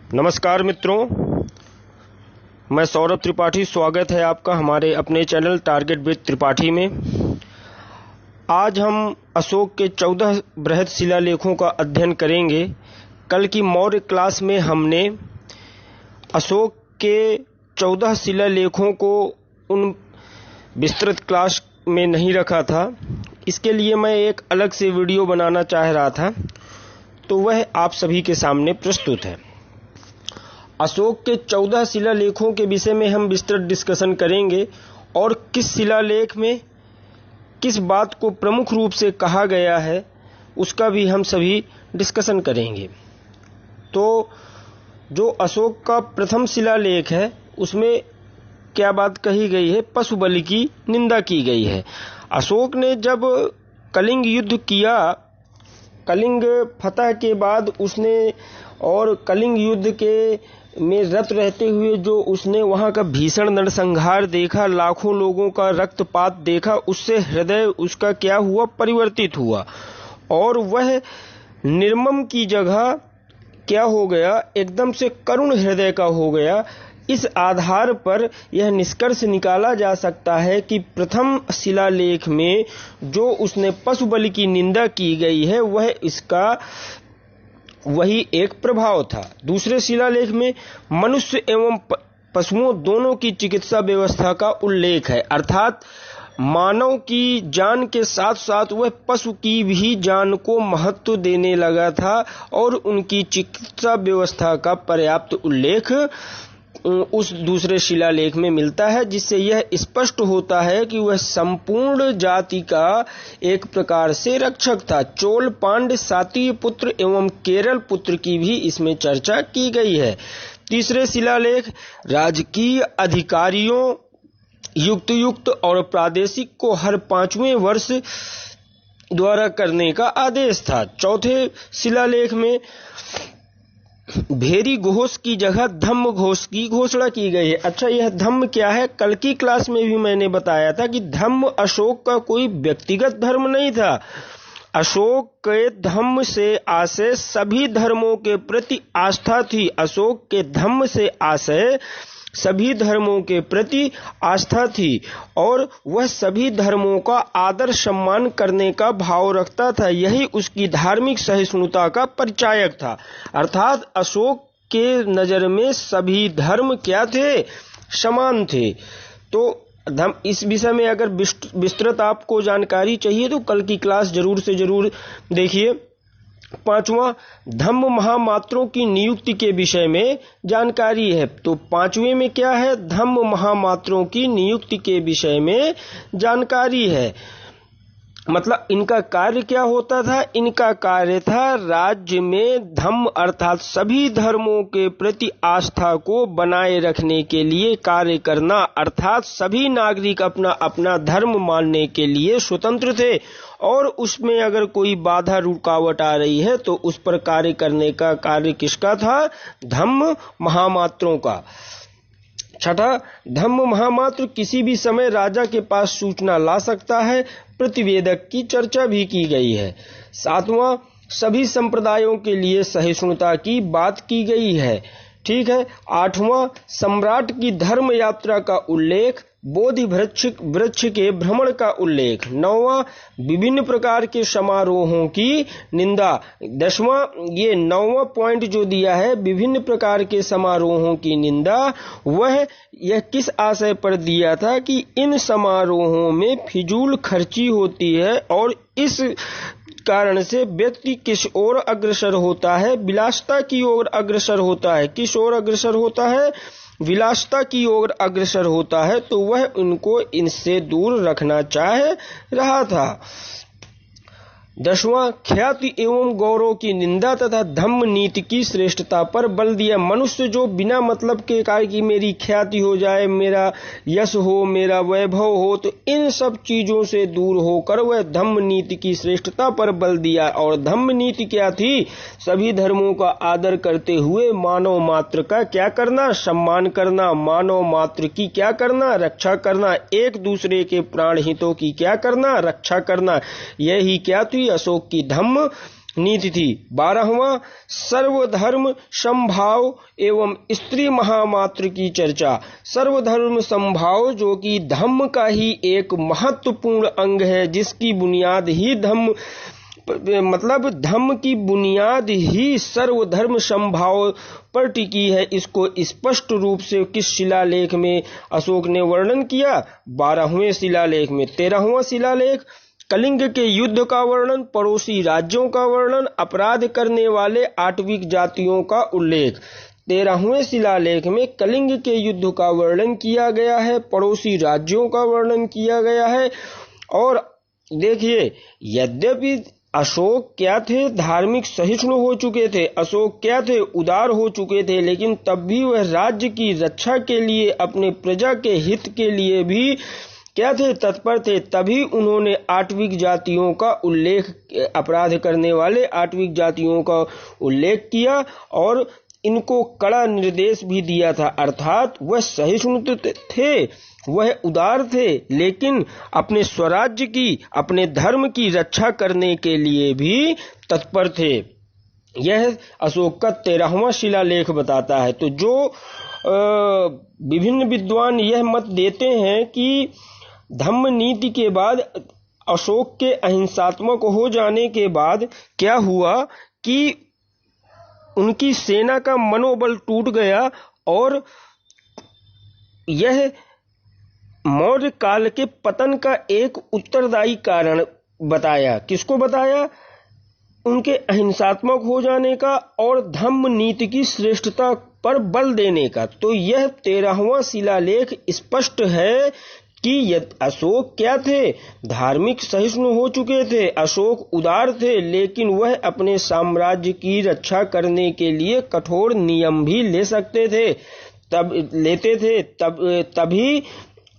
नमस्कार मित्रों, मैं सौरभ त्रिपाठी। स्वागत है आपका हमारे अपने चैनल टारगेट विद त्रिपाठी में। आज हम अशोक के 14 बृहद शिलालेखों का अध्ययन करेंगे। कल की मौर्य क्लास में हमने अशोक के 14 शिलालेखों को उन विस्तृत क्लास में नहीं रखा था। इसके लिए मैं एक अलग से वीडियो बनाना चाह रहा था, तो वह आप सभी के सामने प्रस्तुत है। अशोक के 14 शिलालेखों के विषय में हम विस्तृत डिस्कशन करेंगे और किस शिलालेख में किस बात को प्रमुख रूप से कहा गया है उसका भी हम सभी डिस्कशन करेंगे। तो जो अशोक का प्रथम शिलालेख है उसमें क्या बात कही गई है? पशु बलि की निंदा की गई है। अशोक ने जब कलिंग युद्ध किया, कलिंग फतह के बाद उसने और कलिंग युद्ध के में रत रहते हुए जो उसने वहां का भीषण नरसंहार देखा, लाखों लोगों का रक्तपात देखा, उससे हृदय उसका क्या हुआ? परिवर्तित हुआ और वह निर्मम की जगह क्या हो गया? एकदम से करुण हृदय का हो गया। इस आधार पर यह निष्कर्ष निकाला जा सकता है कि प्रथम शिलालेख में जो उसने पशु बलि की निंदा की गई है वह इसका वही एक प्रभाव था। दूसरे शिलालेख में मनुष्य एवं पशुओं दोनों की चिकित्सा व्यवस्था का उल्लेख है, अर्थात मानव की जान के साथ साथ वह पशु की भी जान को महत्व देने लगा था और उनकी चिकित्सा व्यवस्था का पर्याप्त उल्लेख उस दूसरे शिलालेख में मिलता है, जिससे यह स्पष्ट होता है कि वह संपूर्ण जाति का एक प्रकार से रक्षक था। चोल, पांड्य, सातीय पुत्र एवं केरल पुत्र की भी इसमें चर्चा की गई है। तीसरे शिलालेख राजकीय अधिकारियों युक्त और प्रादेशिक को हर 5वें वर्ष द्वारा करने का आदेश था। चौथे शिलालेख में भेरी घोष की जगह धम्म घोष की घोषणा की गई है। अच्छा, यह धम्म क्या है? कल की क्लास में भी मैंने बताया था कि धम्म अशोक का कोई व्यक्तिगत धर्म नहीं था। अशोक के धम्म से आशय सभी धर्मों के प्रति आस्था थी। अशोक के धम्म से आशय सभी धर्मों के प्रति आस्था थी और वह सभी धर्मों का आदर सम्मान करने का भाव रखता था। यही उसकी धार्मिक सहिष्णुता का परिचायक था। अर्थात अशोक के नजर में सभी धर्म क्या थे? समान थे। तो इस विषय में अगर विस्तृत आपको जानकारी चाहिए तो कल की क्लास जरूर से जरूर देखिए। पांचवा, धम्म महामात्रों की नियुक्ति के विषय में जानकारी है। तो पांचवें में क्या है? धम्म महामात्रों की नियुक्ति के विषय में जानकारी है। मतलब इनका कार्य क्या होता था? इनका कार्य था राज्य में धम्म अर्थात सभी धर्मों के प्रति आस्था को बनाए रखने के लिए कार्य करना, अर्थात सभी नागरिक अपना अपना धर्म मानने के लिए स्वतंत्र थे और उसमें अगर कोई बाधा रुकावट आ रही है तो उस पर कार्य करने का कार्य किसका था? धम्म महामात्रों का। छठा, धम्म महामात्र किसी भी समय राजा के पास सूचना ला सकता है। प्रतिवेदक की चर्चा भी की गई है। सातवां, सभी संप्रदायों के लिए सहिष्णुता की बात की गई है। ठीक है। आठवां, सम्राट की धर्म यात्रा का उल्लेख, बोधि वृक्ष के भ्रमण का उल्लेख। नौवां, विभिन्न प्रकार के समारोहों की निंदा। 10वां, ये 9वां पॉइंट जो दिया है विभिन्न प्रकार के समारोहों की निंदा, वह यह किस आशय पर दिया था कि इन समारोहों में फिजूल खर्ची होती है और इस कारण से व्यक्ति किस ओर अग्रसर होता है? विलासिता की ओर अग्रसर होता है। किस ओर अग्रसर होता है? विलासिता की ओर अग्रसर होता है। तो वह उनको इनसे दूर रखना चाह रहा था। 10वां, ख्याति एवं गौरव की निंदा तथा धम्म नीति की श्रेष्ठता पर बल दिया। मनुष्य जो बिना मतलब के कार्य की मेरी ख्याति हो जाए, मेरा यश हो, मेरा वैभव हो, तो इन सब चीजों से दूर होकर वह धम्म नीति की श्रेष्ठता पर बल दिया। और धम्म नीति क्या थी? सभी धर्मों का आदर करते हुए मानव मात्र का क्या करना? सम्मान करना। मानव मात्र की क्या करना? रक्षा करना। एक दूसरे के प्राण हितों की क्या करना? रक्षा करना। यही क्या थी? अशोक की धम्म नीति थी। 12वां सर्वधर्म समभाव एवं स्त्री महामात्र की चर्चा। सर्वधर्म समभाव जो कि धम्म का ही एक महत्वपूर्ण अंग है, जिसकी बुनियाद ही धम्म धम्म की बुनियाद ही सर्वधर्म समभाव पर टिकी है। इसको स्पष्ट रूप से किस शिलालेख में अशोक ने वर्णन किया? 12वें शिलालेख में। 13वां शिलालेख कलिंग के युद्ध का वर्णन, पड़ोसी राज्यों का वर्णन, अपराध करने वाले आटविक जातियों का उल्लेख। 13वें शिलालेख में कलिंग के युद्ध का वर्णन किया गया है, पड़ोसी राज्यों का वर्णन किया गया है। और देखिए, यद्यपि अशोक क्या थे? धार्मिक सहिष्णु हो चुके थे। अशोक क्या थे? उदार हो चुके थे। लेकिन तब भी वह राज्य की रक्षा के लिए, अपने प्रजा के हित के लिए भी क्या थे? तत्पर थे। तभी उन्होंने आटविक जातियों का उल्लेख, अपराध करने वाले आटविक जातियों का उल्लेख किया और इनको कड़ा निर्देश भी दिया था। अर्थात वह सहिष्णु थे, वह उदार थे, लेकिन अपने स्वराज्य की, अपने धर्म की रक्षा करने के लिए भी तत्पर थे। यह अशोक का 13वां शिलालेख बताता है। तो जो विभिन्न विद्वान यह मत देते हैं कि धम्म नीति के बाद, अशोक के अहिंसात्मक हो जाने के बाद क्या हुआ कि उनकी सेना का मनोबल टूट गया और यह मौर्य काल के पतन का एक उत्तरदायी कारण बताया। किसको बताया? उनके अहिंसात्मक हो जाने का और धम्म नीति की श्रेष्ठता पर बल देने का। तो यह 13वां शिलालेख स्पष्ट है कि अशोक क्या थे? धार्मिक सहिष्णु हो चुके थे। अशोक उदार थे, लेकिन वह अपने साम्राज्य की रक्षा करने के लिए कठोर नियम भी ले सकते थे, तभी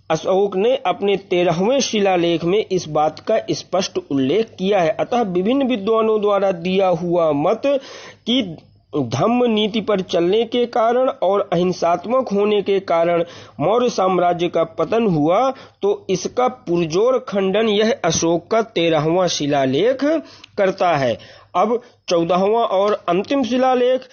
अशोक ने अपने 13वें शिलालेख में इस बात का स्पष्ट उल्लेख किया है। अतः विभिन्न विद्वानों द्वारा दिया हुआ मत कि धम्म नीति पर चलने के कारण और अहिंसात्मक होने के कारण मौर्य साम्राज्य का पतन हुआ, तो इसका पुरजोर खंडन यह अशोक का 13वां शिलालेख करता है। अब 14वां और अंतिम शिलालेख,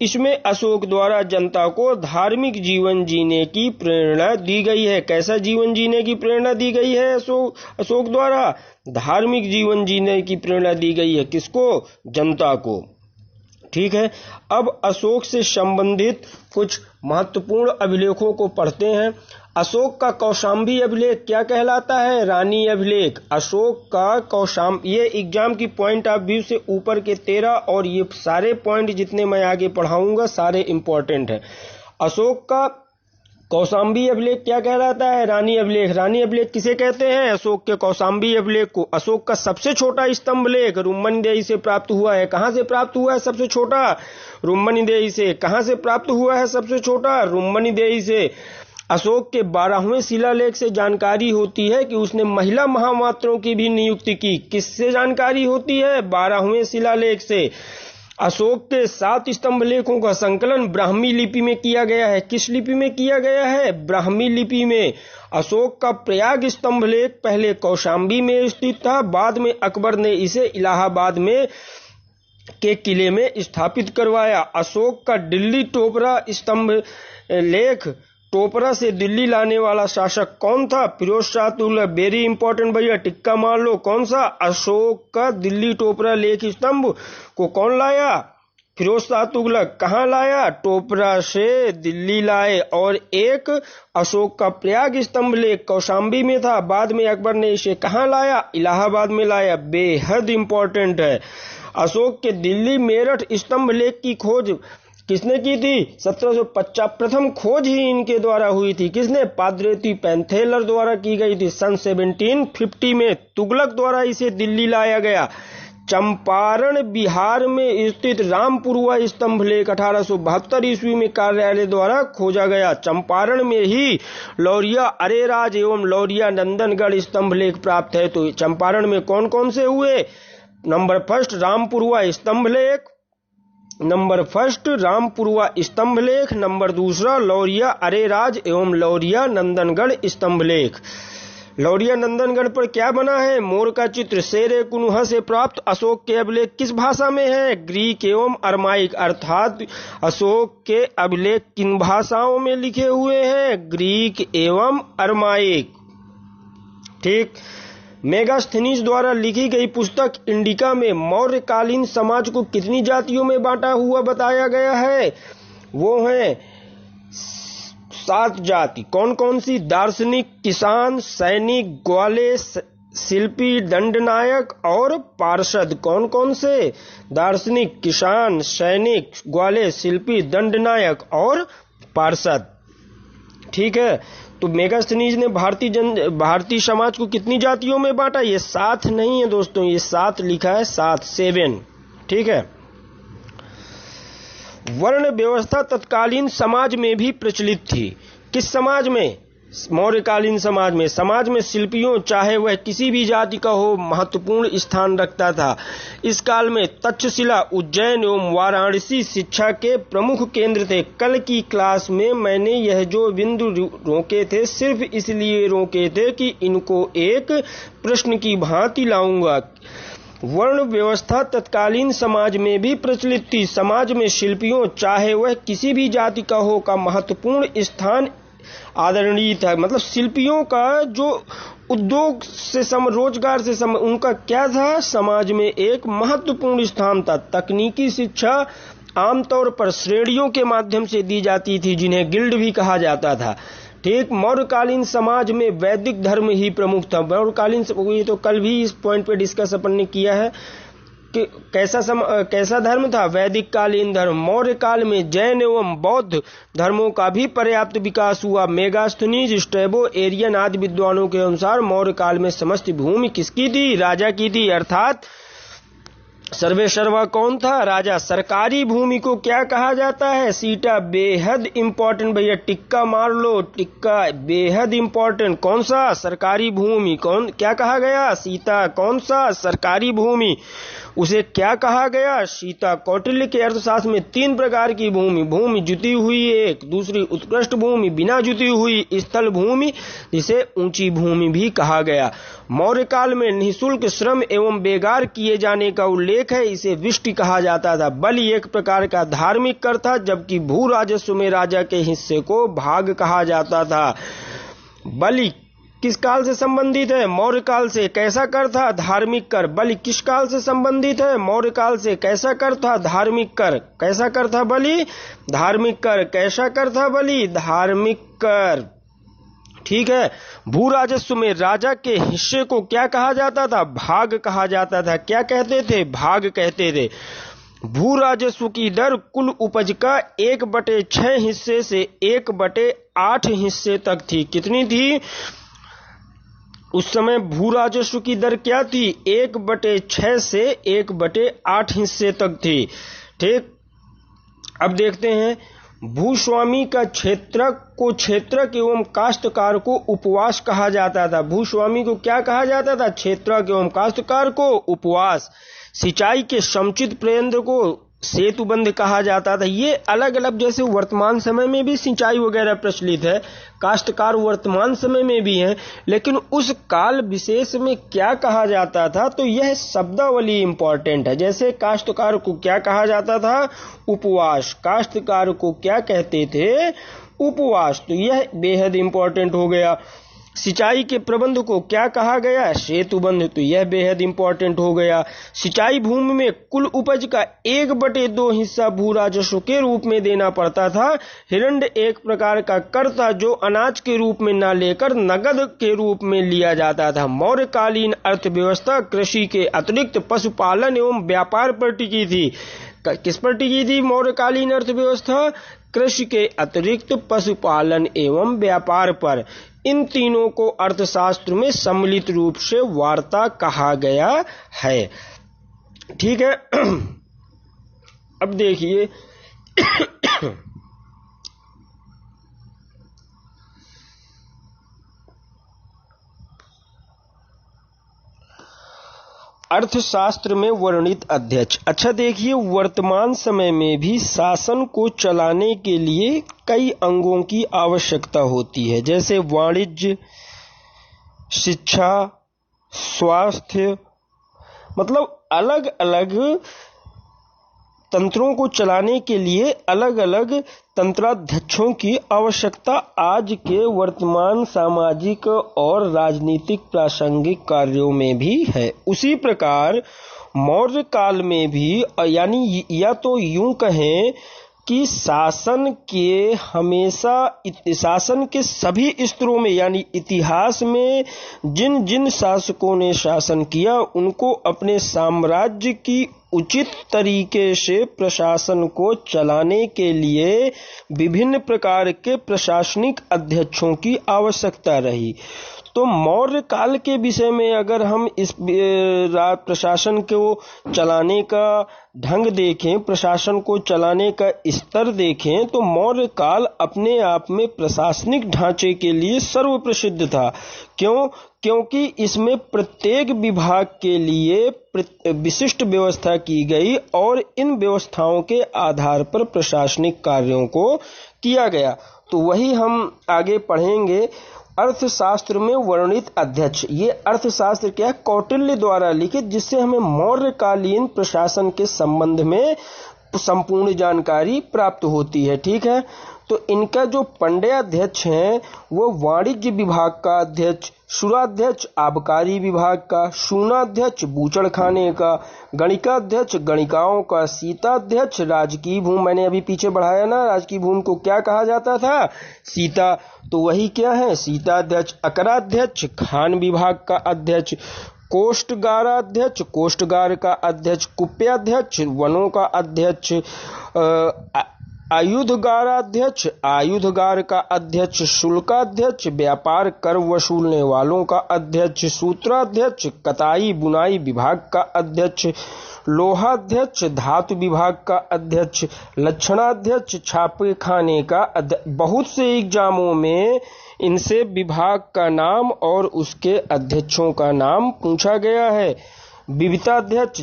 इसमें अशोक द्वारा जनता को धार्मिक जीवन जीने की प्रेरणा दी गई है। कैसा जीवन जीने की प्रेरणा दी गई है? अशोक द्वारा धार्मिक जीवन जीने की प्रेरणा दी गई है। किसको? जनता को। ठीक है। अब अशोक से संबंधित कुछ महत्वपूर्ण अभिलेखों को पढ़ते हैं। अशोक का कौशांबी अभिलेख क्या कहलाता है? रानी अभिलेख। अशोक का कौशांबी, ये एग्जाम की पॉइंट ऑफ व्यू से ऊपर के 13 और ये सारे पॉइंट जितने मैं आगे पढ़ाऊंगा सारे इंपॉर्टेंट हैं। अशोक का कौशांबी अभिलेख क्या कहलाता है? रानी अभिलेख। रानी अभिलेख किसे कहते हैं? अशोक के कौशांबी अभिलेख को। अशोक का सबसे छोटा स्तंभ लेख रुम्मनिदेही से प्राप्त हुआ है। कहां से प्राप्त हुआ है सबसे छोटा? रुम्मनिदेही से। कहां से प्राप्त हुआ है सबसे छोटा? रुम्मनिदेही से। अशोक के 12वें शिलालेख से जानकारी होती है कि उसने महिला महामात्रों की भी नियुक्ति की। किससे जानकारी होती है? 12वें शिलालेख से। अशोक के 7 स्तंभ लेखों का संकलन ब्राह्मी लिपि में किया गया है। किस लिपि में किया गया है? ब्राह्मी लिपि में। अशोक का प्रयाग स्तंभ लेख पहले कौशांबी में स्थित था, बाद में अकबर ने इसे इलाहाबाद में के किले में स्थापित करवाया। अशोक का दिल्ली टोपरा स्तंभ लेख, टोपरा से दिल्ली लाने वाला शासक कौन था? फिरोज शाह तुगलक। वेरी इंपॉर्टेंट भैया, टिक्का मार लो। कौन सा? अशोक का दिल्ली टोपरा लेख स्तंभ को कौन लाया? फिरोज शाह तुगलक। कहां लाया? टोपरा से दिल्ली लाए। और एक अशोक का प्रयाग स्तंभ लेख कौशांबी में था, बाद में अकबर ने इसे कहां लाया? इलाहाबाद में लाया। बेहद इंपॉर्टेंट है। अशोक के दिल्ली मेरठ स्तंभ लेख की खोज किसने की थी? 1750। प्रथम खोज ही इनके द्वारा हुई थी। किसने? पाद्रेती पैंथेलर द्वारा की गई थी। सन 1750 में तुगलक द्वारा इसे दिल्ली लाया गया। चंपारण बिहार में स्थित रामपुरवा स्तंभ लेख 1872 ईस्वी में कार्यालय द्वारा खोजा गया। चंपारण में ही लौरिया अरेराज एवं लौरिया नंदनगढ़ स्तंभ लेख प्राप्त है। तो चंपारण में कौन कौन से हुए? नंबर फर्स्ट रामपुरवा स्तंभ लेख, नंबर फर्स्ट रामपुरवा स्तंभ लेख, नंबर दूसरा लौरिया अरेराज एवं लौरिया नंदनगढ़ स्तंभ लेख। लौरिया नंदनगढ़ पर क्या बना है? मोर का चित्र। शेर कुनुहा से प्राप्त अशोक के अभिलेख किस भाषा में है? ग्रीक एवं अरमाइक। अर्थात अशोक के अभिलेख किन भाषाओं में लिखे हुए हैं? ग्रीक एवं अरमाइक। ठीक। मेगास्थनीज द्वारा लिखी गई पुस्तक इंडिका में मौर्यकालीन समाज को कितनी जातियों में बांटा हुआ बताया गया है? वो है 7 जाति। कौन कौन सी? दार्शनिक, किसान, सैनिक, ग्वाले, शिल्पी, दंडनायक और पार्षद। कौन कौन से? दार्शनिक, किसान, सैनिक, ग्वाले, शिल्पी, दंडनायक और पार्षद। ठीक है। तो मेगास्थनीज ने भारतीय समाज को कितनी जातियों में बांटा? ये 7 नहीं है दोस्तों, ये 7 लिखा है, 7। ठीक है। वर्ण व्यवस्था तत्कालीन समाज में भी प्रचलित थी। किस समाज में? मौर्यकालीन समाज में। समाज में शिल्पियों, चाहे वह किसी भी जाति का हो, महत्वपूर्ण स्थान रखता था। इस काल में तक्षशिला, उज्जैन एवं वाराणसी शिक्षा के प्रमुख केंद्र थे। कल की क्लास में मैंने यह जो बिंदु रोके थे सिर्फ इसलिए रोके थे कि इनको एक प्रश्न की भांति लाऊंगा। वर्ण व्यवस्था तत्कालीन समाज में भी प्रचलित थी। समाज में शिल्पियों, चाहे वह किसी भी जाति का हो, का महत्वपूर्ण स्थान आदरणीय था। मतलब शिल्पियों का जो उद्योग से रोजगार से उनका क्या था? समाज में एक महत्वपूर्ण स्थान था। तकनीकी शिक्षा आमतौर पर श्रेणियों के माध्यम से दी जाती थी, जिन्हें गिल्ड भी कहा जाता था। ठीक। मौर्यकालीन समाज में वैदिक धर्म ही प्रमुख था। मौर्यकालीन, ये तो कल भी इस पॉइंट पे डिस्कस अपन ने किया है कि कैसा धर्म था? वैदिक कालीन धर्म। मौर्य काल में जैन एवं बौद्ध धर्मों का भी पर्याप्त विकास हुआ। मेगास्थनीज, स्ट्रैबो, एरियन आदि विद्वानों के अनुसार मौर्य काल में समस्त भूमि किसकी थी? राजा की थी। अर्थात सर्वेसर्वा कौन था? राजा। सरकारी भूमि को क्या कहा जाता है? सीटा। बेहद इंपॉर्टेंट भैया, टिक्का मार लो, टिक्का बेहद इंपॉर्टेंट। कौन सा? सरकारी भूमि। कौन क्या कहा गया? सीता। कौन सा? सरकारी भूमि। उसे क्या कहा गया? सीता। कौटिल्य के अर्थशास्त्र में 3 प्रकार की भूमि, भूमि जुती हुई एक, दूसरी उत्कृष्ट भूमि, बिना जुती हुई, स्थल भूमि, जिसे ऊंची भूमि भी कहा गया। मौर्य काल में निःशुल्क श्रम एवं बेगार किए जाने का उल्लेख है। इसे विष्टि कहा जाता था। बलि एक प्रकार का धार्मिक कर था, जबकि भू राजस्व में राजा के हिस्से को भाग कहा जाता था। बलि किस काल से संबंधित है? मौर्य काल से। कैसा कर था? धार्मिक कर। बलि किस काल से संबंधित है? मौर्य काल से। कैसा कर था? धार्मिक कर। कैसा कर था बलि? धार्मिक कर। कैसा कर था बलि? धार्मिक कर। ठीक है। भू राजस्व में राजा के हिस्से को क्या कहा जाता था? भाग कहा जाता था। क्या कहते थे? भाग कहते थे। भू राजस्व की दर कुल उपज का 1/6 हिस्से से 1/8 हिस्से तक थी। कितनी थी? उस समय भू राजस्व की दर क्या थी? 1/6 से 1/8 हिस्से तक थी। ठीक। अब देखते हैं, भूस्वामी का क्षेत्रक को क्षेत्रक एवं काश्तकार को उपवास कहा जाता था। भूस्वामी को क्या कहा जाता था? क्षेत्रक एवं काश्तकार को उपवास। सिंचाई के समुचित प्रबंध को सेतुबंध कहा जाता था। ये अलग अलग, जैसे वर्तमान समय में भी सिंचाई वगैरह प्रचलित है, काश्तकार वर्तमान समय में भी है, लेकिन उस काल विशेष में क्या कहा जाता था, तो यह शब्दावली इंपॉर्टेंट है। जैसे काश्तकार को क्या कहा जाता था? उपवास। काश्तकार को क्या कहते थे? उपवास। तो यह बेहद इंपॉर्टेंट हो गया। सिंचाई के प्रबंध को क्या कहा गया? सेतुबंध। तो यह बेहद इंपॉर्टेंट हो गया। सिंचाई भूमि में कुल उपज का 1/2 हिस्सा भू राजस्व के रूप में देना पड़ता था। हिरण्य एक प्रकार का कर था जो अनाज के रूप में न लेकर नगद के रूप में लिया जाता था। मौर्यकालीन अर्थव्यवस्था कृषि के अतिरिक्त पशुपालन एवं व्यापार पर टिकी थी। किस पर टिकी थी मौर्यकालीन अर्थव्यवस्था? कृषि के अतिरिक्त पशुपालन एवं व्यापार पर। इन तीनों को अर्थशास्त्र में सम्मिलित रूप से वार्ता कहा गया है। ठीक है। अब देखिए, अर्थशास्त्र में वर्णित अध्यक्ष। अच्छा देखिए, वर्तमान समय में भी शासन को चलाने के लिए कई अंगों की आवश्यकता होती है, जैसे वाणिज्य, शिक्षा, स्वास्थ्य, मतलब अलग अलग तंत्रों को चलाने के लिए अलग अलग तंत्राध्यक्षों की आवश्यकता आज के वर्तमान सामाजिक और राजनीतिक प्रासंगिक कार्यों में भी है। उसी प्रकार मौर्य काल में भी, यानी या तो यूं कहें कि शासन के सभी स्तरों में, यानी इतिहास में जिन जिन शासकों ने शासन किया उनको अपने साम्राज्य की उचित तरीके से प्रशासन को चलाने के लिए विभिन्न प्रकार के प्रशासनिक अध्यक्षों की आवश्यकता रही। तो मौर्य काल के विषय में अगर हम इस प्रशासन को चलाने का ढंग देखें, प्रशासन को चलाने का स्तर देखें, तो मौर्य काल अपने आप में प्रशासनिक ढांचे के लिए सर्वप्रसिद्ध था। क्योंकि इसमें प्रत्येक विभाग के लिए विशिष्ट व्यवस्था की गई और इन व्यवस्थाओं के आधार पर प्रशासनिक कार्यों को किया गया। तो वही हम आगे पढ़ेंगे। अर्थशास्त्र में वर्णित अध्यक्ष, ये अर्थशास्त्र क्या है? कौटिल्य द्वारा लिखित, जिससे हमें मौर्यकालीन प्रशासन के संबंध में संपूर्ण जानकारी प्राप्त होती है। ठीक है, तो इनका जो पंडयाध्यक्ष हैं वो वाणिज्य विभाग का अध्यक्ष, शुराध्यक्ष आबकारी विभाग का, शूनाध्यक्ष बूचड़खाने का, गणिकाध्यक्ष गणिकाओं का, सीताध्यक्ष राजकीय भूमि, मैंने अभी पीछे बढ़ाया ना, राजकीय भूमि को क्या कहा जाता था? सीता। तो वही क्या है? सीताध्यक्ष। अकराध्यक्ष खान विभाग का अध्यक्ष, कोष्टगाराध्यक्ष कोष्टगार का अध्यक्ष, कुप्याध्यक्ष वनों का अध्यक्ष, आयुधगाराध्यक्ष आयुधगार का अध्यक्ष, शुल्काध्यक्ष व्यापार कर वसूलने वालों का अध्यक्ष, सूत्राध्यक्ष कताई बुनाई विभाग का अध्यक्ष, लोहाध्यक्ष धातु विभाग का अध्यक्ष, लक्षणाध्यक्ष छापे खाने का अध्यक्ष। बहुत से एग्जामों में इनसे विभाग का नाम और उसके अध्यक्षों का नाम पूछा गया है। विविताध्यक्ष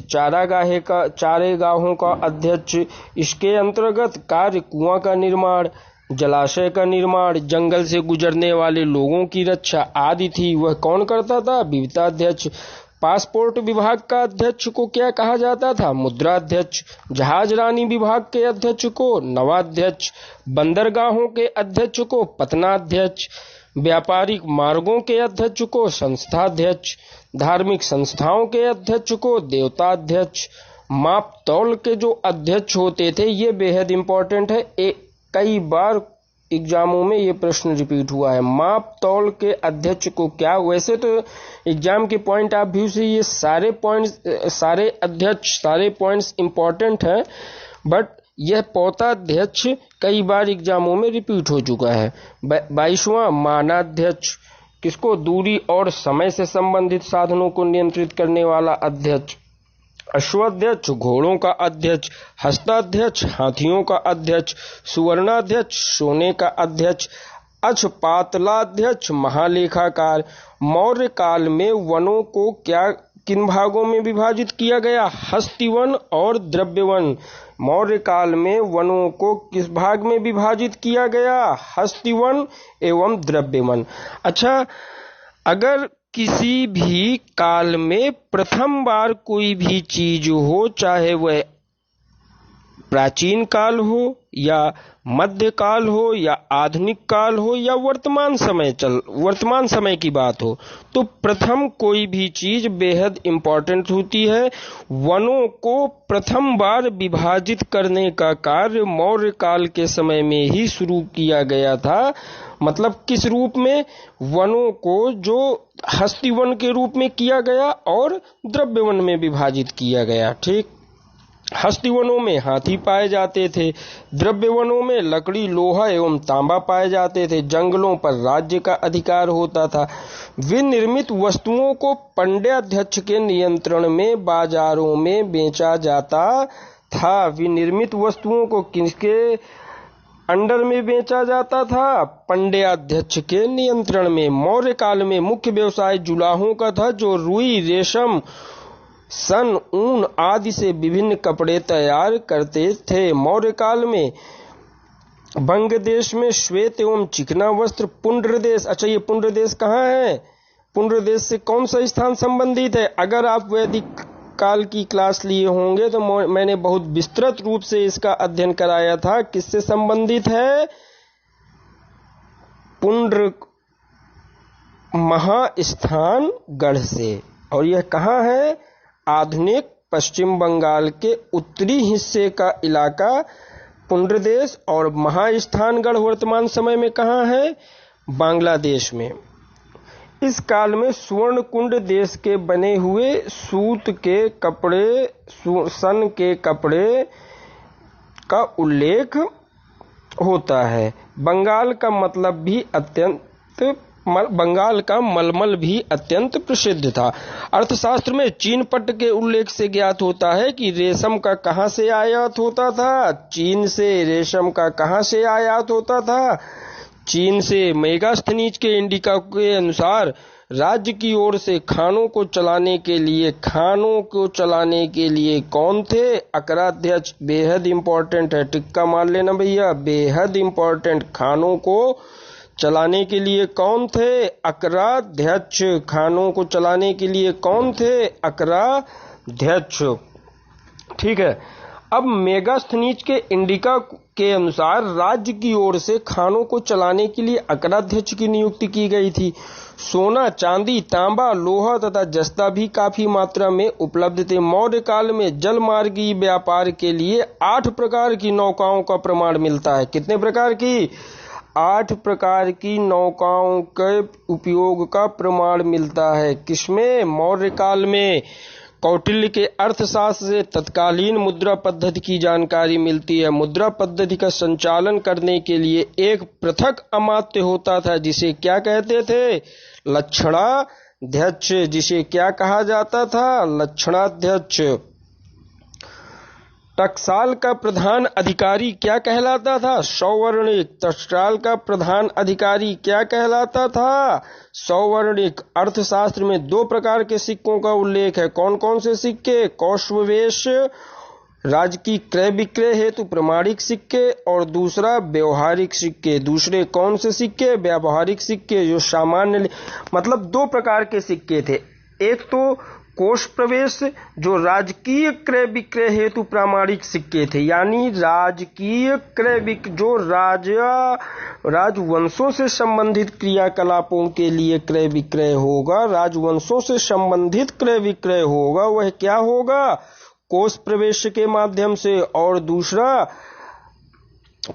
चारेगाहों का अध्यक्ष। इसके अंतर्गत कार्य कुआं का निर्माण, जलाशय का निर्माण, जंगल से गुजरने वाले लोगों की रक्षा आदि थी। वह कौन करता था? विविताध्यक्ष। पासपोर्ट विभाग का अध्यक्ष को क्या कहा जाता था? मुद्राध्यक्ष। जहाजरानी विभाग के अध्यक्ष को नवाध्यक्ष। बंदरगाहों के अध्यक्ष को पत्नाध्यक्ष। व्यापारिक मार्गों के अध्यक्ष को संस्थाध्यक्ष। धार्मिक संस्थाओं के अध्यक्ष को देवताध्यक्ष। माप तौल के जो अध्यक्ष होते थे, ये बेहद इंपॉर्टेंट है, कई बार एग्जामों में ये प्रश्न रिपीट हुआ है। माप तौल के अध्यक्ष को क्या, वैसे तो एग्जाम के पॉइंट ऑफ व्यू से ये सारे पॉइंट्स इंपॉर्टेंट हैं, बट यह पौताध्यक्ष कई बार एग्जामों में रिपीट हो चुका है। 22वां मानाध्यक्ष, किसको? दूरी और समय से संबंधित साधनों को नियंत्रित करने वाला अध्यक्ष। अश्वाध्यक्ष घोड़ों का अध्यक्ष। हस्ताध्यक्ष हाथियों का अध्यक्ष। सुवर्णाध्यक्ष सोने का अध्यक्ष। अक्षपातलाध्यक्ष महालेखाकार। मौर्य काल में वनों को किन भागों में विभाजित किया गया? हस्तिवन और द्रव्यवन। मौर्य काल में वनों को किस भाग में विभाजित किया गया? हस्तिवन एवं द्रव्यवन। अच्छा, अगर किसी भी काल में प्रथम बार कोई भी चीज हो, चाहे वह प्राचीन काल हो या मध्यकाल हो या आधुनिक काल हो या वर्तमान समय की बात हो, तो प्रथम कोई भी चीज बेहद इंपॉर्टेंट होती है। वनों को प्रथम बार विभाजित करने का कार्य मौर्य काल के समय में ही शुरू किया गया था। मतलब किस रूप में? वनों को जो हस्तिवन के रूप में किया गया और द्रव्यवन में विभाजित किया गया। ठीक, हस्तिवनों में हाथी पाए जाते थे, द्रव्यवनों में लकड़ी, लोहा एवं तांबा पाए जाते थे। जंगलों पर राज्य का अधिकार होता था। विनिर्मित वस्तुओं को पंडयाध्यक्ष के नियंत्रण में बाजारों में बेचा जाता था। विनिर्मित वस्तुओं को किसके अंडर में बेचा जाता था? पंडयाध्यक्ष के नियंत्रण में। मौर्य काल में मुख्य व्यवसाय जुलाहों का था, जो रुई, रेशम, सन, ऊन आदि से विभिन्न कपड़े तैयार करते थे। मौर्य काल में बंग देश में श्वेत एवं चिकना वस्त्र, पुंड्र देश, अच्छा ये पुंड्र देश कहाँ है? पुंड्र देश से कौन सा स्थान संबंधित है? अगर आप वैदिक काल की क्लास लिए होंगे तो मैंने बहुत विस्तृत रूप से इसका अध्ययन कराया था। किससे संबंधित है? पुंड्र महास्थान गढ़ से। और यह कहाँ है? आधुनिक पश्चिम बंगाल के उत्तरी हिस्से का इलाका पुंड्र देश, और महास्थानगढ़ वर्तमान समय में कहाँ है? बांग्लादेश में। इस काल में स्वर्ण कुंड देश के बने हुए सूत के कपड़े, सन के कपड़े का उल्लेख होता है। बंगाल का मलमल भी अत्यंत प्रसिद्ध था। अर्थशास्त्र में चीन पट्ट के उल्लेख से ज्ञात होता है कि रेशम का कहां से आयात होता था? चीन से रेशम का कहां से आयात होता था? चीन से। मेगास्थनीज के इंडिका के अनुसार राज्य की ओर से खानों को चलाने के लिए कौन थे? अकराध्यक्ष। बेहद इंपॉर्टेंट है, टिक्का मार लेना भैया, बेहद इंपॉर्टेंट। खानों को चलाने के लिए कौन थे? अकराध्यक्ष। खानों को चलाने के लिए कौन थे? अकराध्यक्ष। ठीक है। अब मेगास्थनीज के इंडिका के अनुसार राज्य की ओर से खानों को चलाने के लिए अकराध्यक्ष की नियुक्ति की गई थी। सोना, चांदी, तांबा, लोहा तथा जस्ता भी काफी मात्रा में उपलब्ध थे। मौर्य काल में जलमार्गी व्यापार के लिए 8 प्रकार की नौकाओं का प्रमाण मिलता है। कितने प्रकार की? 8 प्रकार की नौकाओं के उपयोग का प्रमाण मिलता है। किसमें? मौर्य काल में। कौटिल्य के अर्थशास्त्र से तत्कालीन मुद्रा पद्धति की जानकारी मिलती है। मुद्रा पद्धति का संचालन करने के लिए एक पृथक अमात्य होता था, जिसे क्या कहते थे? लक्षणाध्यक्ष। जिसे क्या कहा जाता था? लक्षणाध्यक्ष। टकसाल का प्रधान अधिकारी क्या कहलाता था? सौवर्णिक। टकसाल का प्रधान अधिकारी क्या कहलाता था? सौवर्णिक। अर्थशास्त्र में 2 प्रकार के सिक्कों का उल्लेख है। कौन कौन से सिक्के? कौशवेश, राजकीय क्रय विक्रय हेतु प्रमाणिक सिक्के, और दूसरा व्यवहारिक सिक्के। दूसरे कौन से सिक्के? व्यवहारिक सिक्के, जो सामान्य, मतलब 2 प्रकार के सिक्के थे। एक तो कोष प्रवेश, जो राजकीय क्रय विक्रय हेतु प्रामाणिक सिक्के थे, यानी राजकीय क्रय विक्रय, जो राजवंशों से संबंधित क्रियाकलापों के लिए क्रय विक्रय होगा, राजवंशों से संबंधित क्रय विक्रय होगा, वह क्या होगा? कोष प्रवेश के माध्यम से। और दूसरा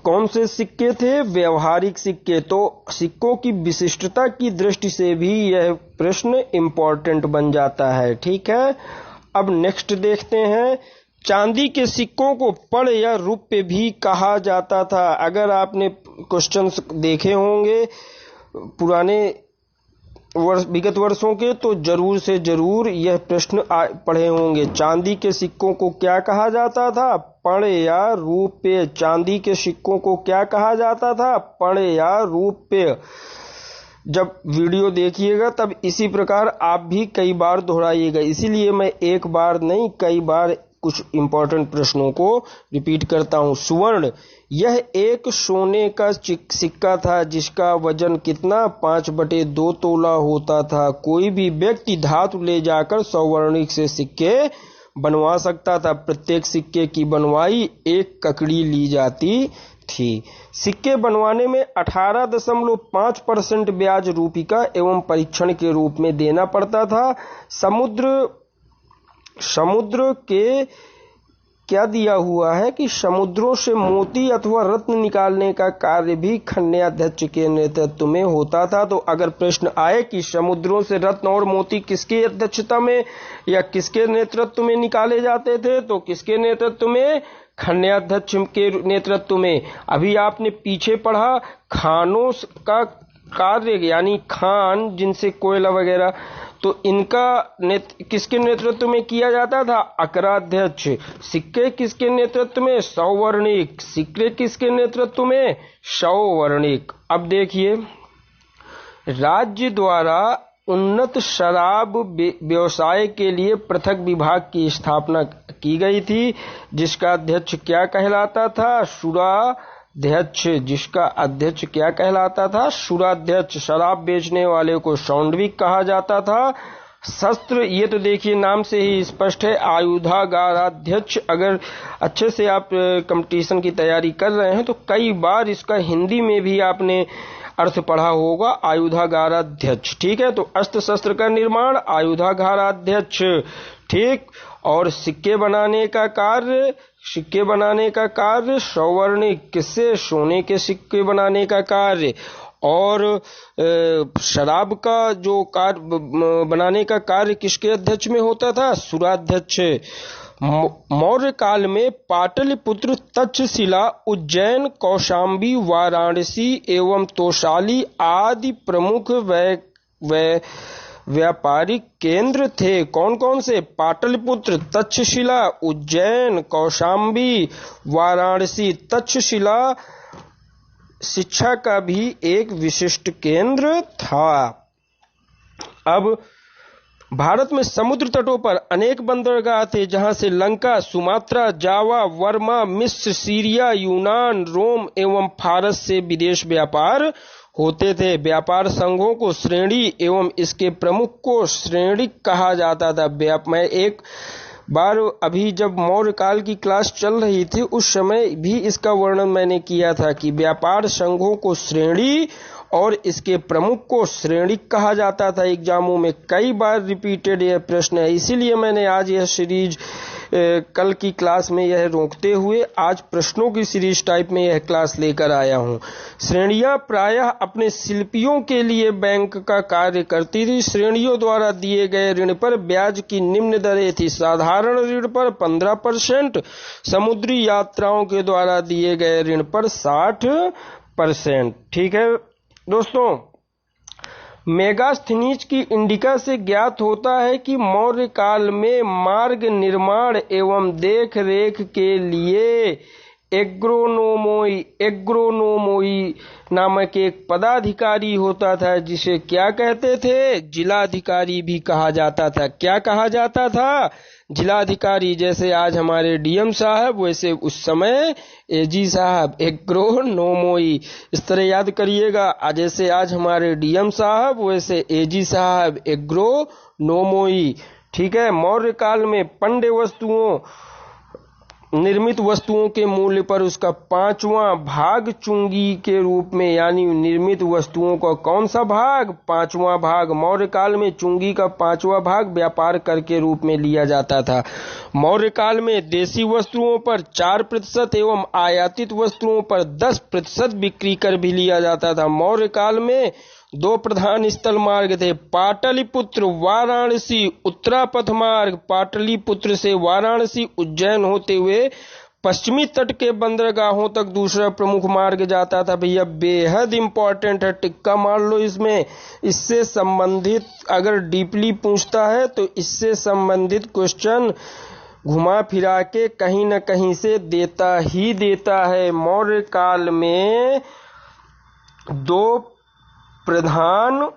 कौन से सिक्के थे? व्यवहारिक सिक्के। तो सिक्कों की विशिष्टता की दृष्टि से भी यह प्रश्न इंपॉर्टेंट बन जाता है। ठीक है। अब नेक्स्ट देखते हैं। चांदी के सिक्कों को पड़ या रुपये भी कहा जाता था। अगर आपने क्वेश्चंस देखे होंगे पुराने विगत वर्षों के, तो जरूर से जरूर यह प्रश्न पढ़े होंगे। चांदी के सिक्कों को क्या कहा जाता था? पड़ या रुपये। चांदी के सिक्कों को क्या कहा जाता था? पड़ या रुपये। जब वीडियो देखिएगा तब इसी प्रकार आप भी कई बार दोहराइएगा, इसीलिए मैं एक बार नहीं कई बार कुछ इंपॉर्टेंट प्रश्नों को रिपीट करता हूं। सुवर्ण, यह एक सोने का सिक्का था जिसका वजन कितना? 5/2 तोला होता था। कोई भी व्यक्ति धातु ले जाकर सौवर्णिक से सिक्के बनवा सकता था। प्रत्येक सिक्के की बनवाई 1 ककड़ी ली जाती थी। सिक्के बनवाने में 18.5% ब्याज रूपिका एवं परीक्षण के रूप में देना पड़ता था। समुद्र के क्या दिया हुआ है कि समुद्रों से मोती अथवा रत्न निकालने का कार्य भी खन्याध्यक्ष के नेतृत्व में होता था। तो अगर प्रश्न आए कि समुद्रों से रत्न और मोती किसकी अध्यक्षता में या किसके नेतृत्व में निकाले जाते थे, तो किसके नेतृत्व में? खन्याध्यक्ष के नेतृत्व में। अभी आपने पीछे पढ़ा खानों का कार्य, यानी खान जिनसे कोयला वगैरह, तो इनका किसके नेतृत्व में किया जाता था? अकराध्यक्ष। सिक्के किसके नेतृत्व में? सौवर्णिक। सिक्के किसके नेतृत्व में? सौवर्णिक। अब देखिए, राज्य द्वारा उन्नत शराब व्यवसाय के लिए पृथक विभाग की स्थापना की गई थी, जिसका अध्यक्ष क्या कहलाता था? शुरा सुराध्यक्ष, जिसका अध्यक्ष क्या कहलाता था? सुराध्यक्ष। शराब बेचने वाले को सौंडविक कहा जाता था। शस्त्र, ये तो देखिए नाम से ही स्पष्ट है, आयुधागाराध्यक्ष। अगर अच्छे से आप कंपटीशन की तैयारी कर रहे हैं तो कई बार इसका हिंदी में भी आपने अर्थ पढ़ा होगा, आयुधागाराध्यक्ष। ठीक है, तो अस्त्र शस्त्र का निर्माण, आयुधागाराध्यक्ष। ठीक, और सिक्के बनाने का कार्य, सौवर्णिक, किससे? सोने के सिक्के बनाने का कार्य। और शराब का जो कार्य बनाने का कार्य किसके अध्यक्ष में होता था? सुराध्यक्ष। मौर्य काल में पाटलिपुत्र, तक्षशिला, उज्जैन, कौशाम्बी, वाराणसी एवं तोशाली आदि प्रमुख व्यापारिक केंद्र थे। कौन कौन से? पाटलिपुत्र, तक्षशिला, उज्जैन, कौशाम्बी, वाराणसी। तक्षशिला शिक्षा का भी एक विशिष्ट केंद्र था। अब भारत में समुद्र तटों पर अनेक बंदरगाह थे, जहां से लंका, सुमात्रा, जावा, वर्मा, मिस्र, सीरिया, यूनान, रोम एवं फारस से विदेश व्यापार होते थे। व्यापार संघों को श्रेणी एवं इसके प्रमुख को श्रेणिक कहा जाता था। मैं एक बार अभी जब मौर्य काल की क्लास चल रही थी उस समय भी इसका वर्णन मैंने किया था कि व्यापार संघों को श्रेणी और इसके प्रमुख को श्रेणिक कहा जाता था। एग्जामों में कई बार रिपीटेड यह प्रश्न है, इसीलिए मैंने आज यह सीरीज कल की क्लास में यह रोकते हुए आज प्रश्नों की सीरीज टाइप में यह क्लास लेकर आया हूं। श्रेणियां प्रायः अपने शिल्पियों के लिए बैंक का कार्य करती थी। श्रेणियों द्वारा दिए गए ऋण पर ब्याज की निम्न दरें थी। साधारण ऋण पर 15%, समुद्री यात्राओं के द्वारा दिए गए ऋण पर 60%। ठीक है दोस्तों, मेगास्थनीज की इंडिका से ज्ञात होता है कि मौर्य काल में मार्ग निर्माण एवं देख रेख के लिए एग्रोनोमोई नामक एक पदाधिकारी होता था, जिसे क्या कहते थे? जिलाधिकारी भी कहा जाता था। क्या कहा जाता था? जिलाधिकारी। जैसे आज हमारे डीएम साहब, वैसे उस समय एजी साहब, एग्रोनोमोई। इस तरह याद करिएगा, जैसे आज हमारे डीएम साहब वैसे एजी साहब, एग्रोनोमोई। ठीक है, मौर्य काल में पंड्य वस्तुओं, निर्मित वस्तुओं के मूल्य पर उसका 5वां भाग चुंगी के रूप में, यानी निर्मित वस्तुओं का कौन सा भाग? 5वां भाग। मौर्य काल में चुंगी का 5वां भाग व्यापार कर के रूप में लिया जाता था। मौर्य काल में देशी वस्तुओं पर 4% एवं आयातित वस्तुओं पर 10% बिक्री कर भी लिया जाता था। मौर्य काल में 2 प्रधान स्थल मार्ग थे, पाटलिपुत्र, वाराणसी। उत्तरापथ मार्ग पाटलिपुत्र से वाराणसी, उज्जैन होते हुए पश्चिमी तट के बंदरगाहों तक दूसरा प्रमुख मार्ग जाता था। भैया बेहद इंपॉर्टेंट है, टिक्का मार लो इसमें। इससे संबंधित अगर डीपली पूछता है तो इससे संबंधित क्वेश्चन घुमा फिरा के कहीं न कहीं से देता ही देता है। मौर्य काल में 2 प्रधान,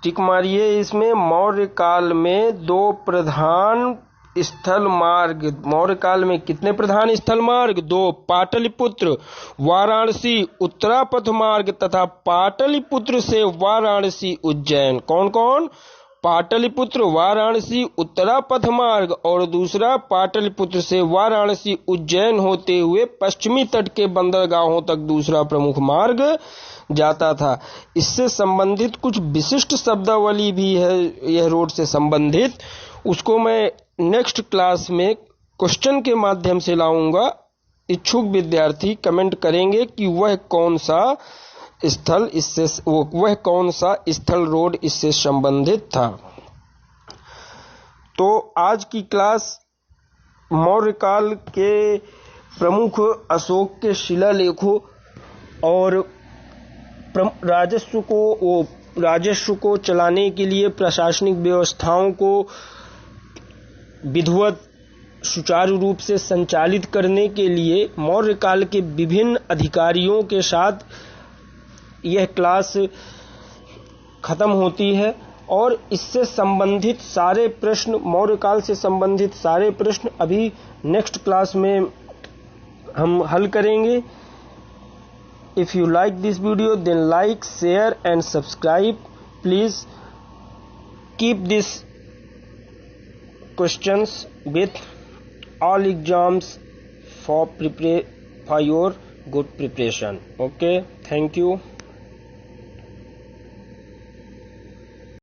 टिक मारिए इसमें, मौर्य काल में 2 प्रधान स्थल मार्ग। मौर्य काल में कितने प्रधान स्थल मार्ग? 2। पाटलिपुत्र, वाराणसी, उत्तरापथ मार्ग तथा पाटलिपुत्र से वाराणसी, उज्जैन। कौन कौन? पाटलिपुत्र, वाराणसी, उत्तरापथ मार्ग, और दूसरा पाटलिपुत्र से वाराणसी, उज्जैन होते हुए पश्चिमी तट के बंदरगाहों तक दूसरा प्रमुख मार्ग जाता था। इससे संबंधित कुछ विशिष्ट शब्दावली भी है यह रोड से संबंधित, उसको मैं नेक्स्ट क्लास में क्वेश्चन के माध्यम से लाऊंगा। इच्छुक विद्यार्थी कमेंट करेंगे कि वह कौन सा स्थल रोड इससे संबंधित था। तो आज की क्लास मौर्य काल के प्रमुख अशोक के शिलालेखों और राजस्व को चलाने के लिए प्रशासनिक व्यवस्थाओं को विधिवत सुचारू रूप से संचालित करने के लिए मौर्य काल के विभिन्न अधिकारियों के साथ यह क्लास खत्म होती है। और इससे संबंधित सारे प्रश्न, मौर्य काल से संबंधित सारे प्रश्न अभी नेक्स्ट क्लास में हम हल करेंगे। If you like this video, then like, share and subscribe. Please keep these questions with all exams for your good preparation. Okay, thank you.